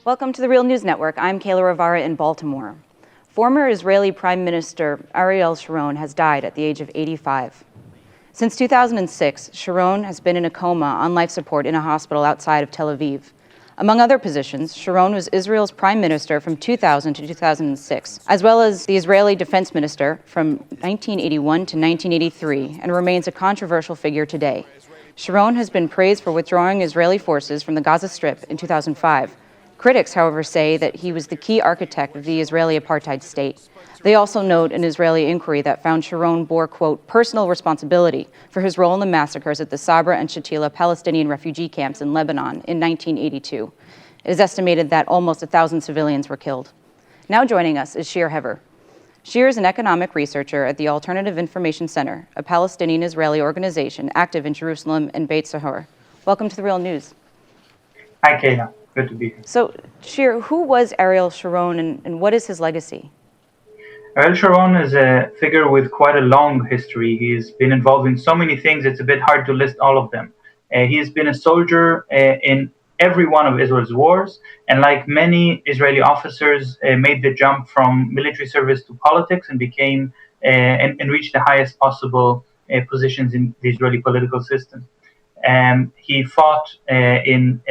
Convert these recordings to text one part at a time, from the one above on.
Welcome to the Real News Network. I'm Kayla Rivara in Baltimore. Former Israeli Prime Minister Ariel Sharon has died at the age of 85. Since 2006, Sharon has been in a coma on life support in a hospital outside of Tel Aviv. Among other positions, Sharon was Israel's prime minister from 2000 to 2006, as well as the Israeli defense minister from 1981 to 1983, and remains a controversial figure today. Sharon has been praised for withdrawing Israeli forces from the Gaza Strip in 2005. Critics, however, say that he was the key architect of the Israeli apartheid state. They also note an Israeli inquiry that found Sharon bore, quote, personal responsibility for his role in the massacres at the Sabra and Shatila Palestinian refugee camps in Lebanon in 1982. It is estimated that almost 1,000 civilians were killed. Now joining us is Shir Hever. Shir is an economic researcher at the Alternative Information Center, a Palestinian-Israeli organization active in Jerusalem and Beit Sahor. Welcome to the Real News. Hi, Kayla. Good to be here. So, Shir, who was Ariel Sharon and what is his legacy? Ariel Sharon is a figure with quite a long history. He's been involved in so many things, it's a bit hard to list all of them. He has been a soldier in every one of Israel's wars, and like many Israeli officers, made the jump from military service to politics and became and reached the highest possible positions in the Israeli political system. He fought in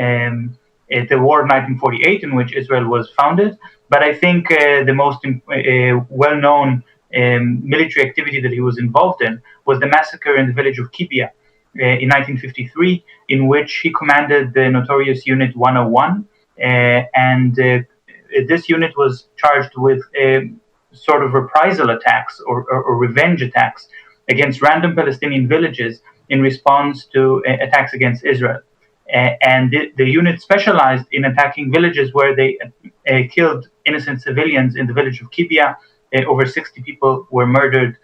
the war of 1948, in which Israel was founded. But I think the most well-known military activity that he was involved in was the massacre in the village of Kibia in 1953, in which he commanded the notorious Unit 101. This unit was charged with sort of reprisal attacks or revenge attacks against random Palestinian villages in response to attacks against Israel. And the unit specialized in attacking villages where they killed innocent civilians. In the village of Kibia, over 60 people were murdered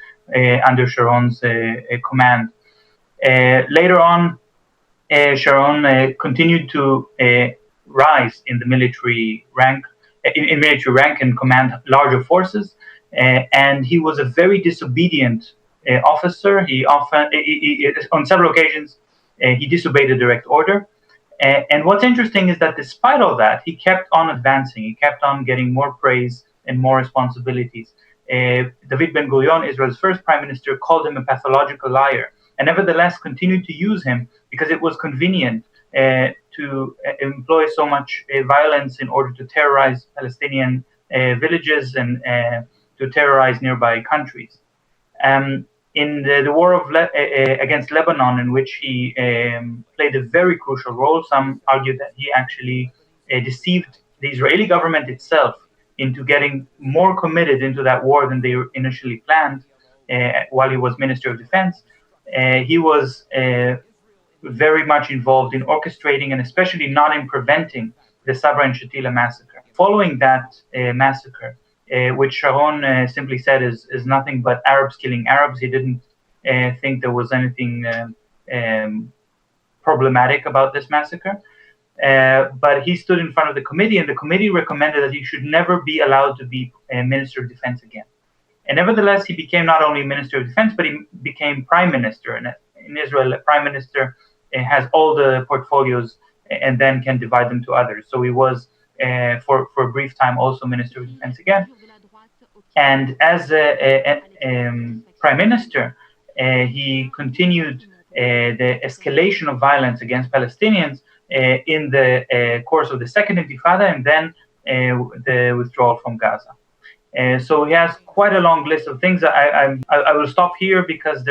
under Sharon's command. Later on, Sharon continued to rise in the military rank, and command larger forces. And he was a very disobedient officer. He on several occasions, he disobeyed a direct order. And what's interesting is that despite all that, he kept on advancing. He kept on getting more praise and more responsibilities. David Ben-Gurion, Israel's first prime minister, called him a pathological liar, and nevertheless continued to use him because it was convenient to employ so much violence in order to terrorize Palestinian villages and to terrorize nearby countries. In the war against Lebanon, in which he played a very crucial role, some argue that he actually deceived the Israeli government itself into getting more committed into that war than they initially planned while he was Minister of Defense. He was very much involved in orchestrating and especially not in preventing the Sabra and Shatila massacre. Following that massacre, which Sharon simply said is nothing but Arabs killing Arabs. He didn't think there was anything problematic about this massacre. But he stood in front of the committee, and the committee recommended that he should never be allowed to be Minister of Defense again. And nevertheless, he became not only Minister of Defense, but he became Prime Minister. And in Israel, a Prime Minister has all the portfolios and then can divide them to others. So he was for a brief time also Minister of Defense again. And as Prime Minister, he continued the escalation of violence against Palestinians in the course of the Second Intifada and then the withdrawal from Gaza. So he has quite a long list of things. I will stop here because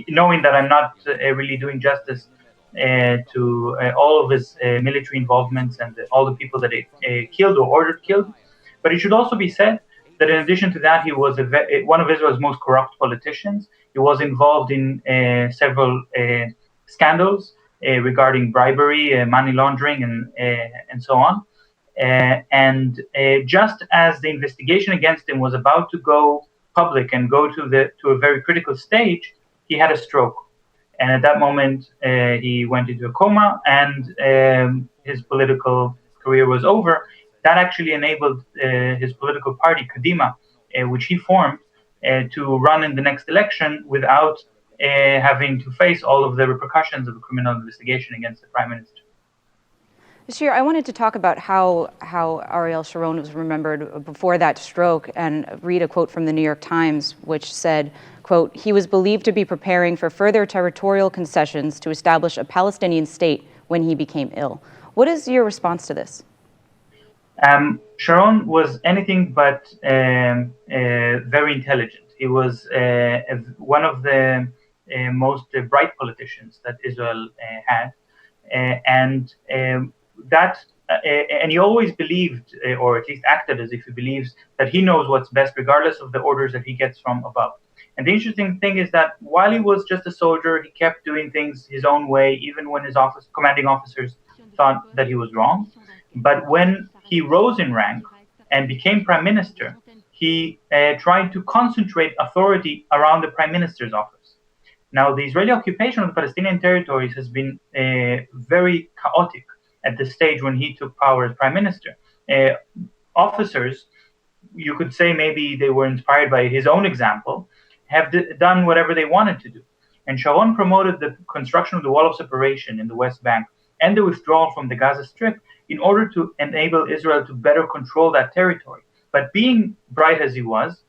knowing that I'm not really doing justice to all of his military involvements and all the people that he killed or ordered killed. But it should also be said that in addition to that, he was one of Israel's most corrupt politicians. He was involved in several scandals regarding bribery, money laundering, and so on. And just as the investigation against him was about to go public and go to a very critical stage, he had a stroke. And at that moment, he went into a coma, and his political career was over. That actually enabled his political party, Kadima, which he formed, to run in the next election without having to face all of the repercussions of a criminal investigation against the prime minister. Shir, I wanted to talk about how Ariel Sharon was remembered before that stroke, and read a quote from the New York Times, which said, quote, "He was believed to be preparing for further territorial concessions to establish a Palestinian state when he became ill." What is your response to this? Sharon was anything but very intelligent. He was one of the most bright politicians that Israel had, and that and he always believed, or at least acted as if he believes that he knows what's best, regardless of the orders that he gets from above. And the interesting thing is that while he was just a soldier, he kept doing things his own way, even when his commanding officers thought that he was wrong. But when he rose in rank and became prime minister, he tried to concentrate authority around the prime minister's office. Now, the Israeli occupation of the Palestinian territories has been very chaotic at the stage when he took power as prime minister. Officers, you could say maybe they were inspired by his own example, have done whatever they wanted to do. And Sharon promoted the construction of the wall of separation in the West Bank and the withdrawal from the Gaza Strip in order to enable Israel to better control that territory. But being bright as he was,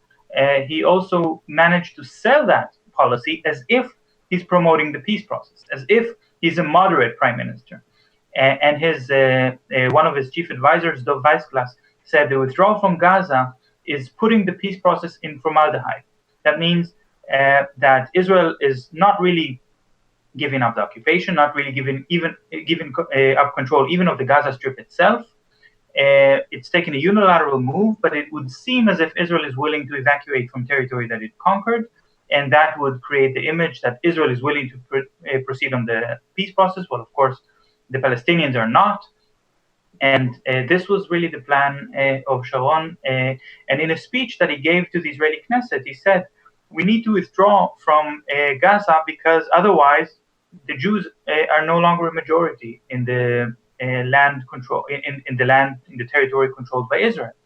he also managed to sell that policy as if he's promoting the peace process, as if he's a moderate prime minister. And his one of his chief advisors, Dov Weissglass, said the withdrawal from Gaza is putting the peace process in formaldehyde. That means that Israel is not really giving up the occupation, not really giving up control even of the Gaza Strip itself. It's taken a unilateral move, but it would seem as if Israel is willing to evacuate from territory that it conquered, and that would create the image that Israel is willing to proceed on the peace process. Well, of course, the Palestinians are not. And this was really the plan of Sharon. And in a speech that he gave to the Israeli Knesset, he said, "We need to withdraw from Gaza because otherwise the Jews are no longer a majority in the land control, in the territory controlled by Israel."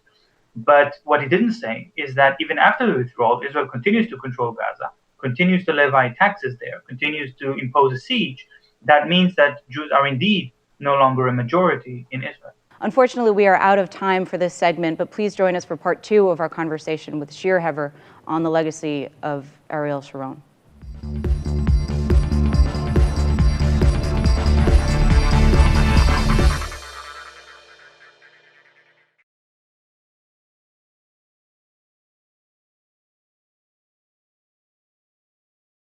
But what he didn't say is that even after the withdrawal, Israel continues to control Gaza, continues to levy taxes there, continues to impose a siege. That means that Jews are indeed no longer a majority in Israel. Unfortunately, we are out of time for this segment, but please join us for part 2 of our conversation with Shir Hever on the legacy of Ariel Sharon.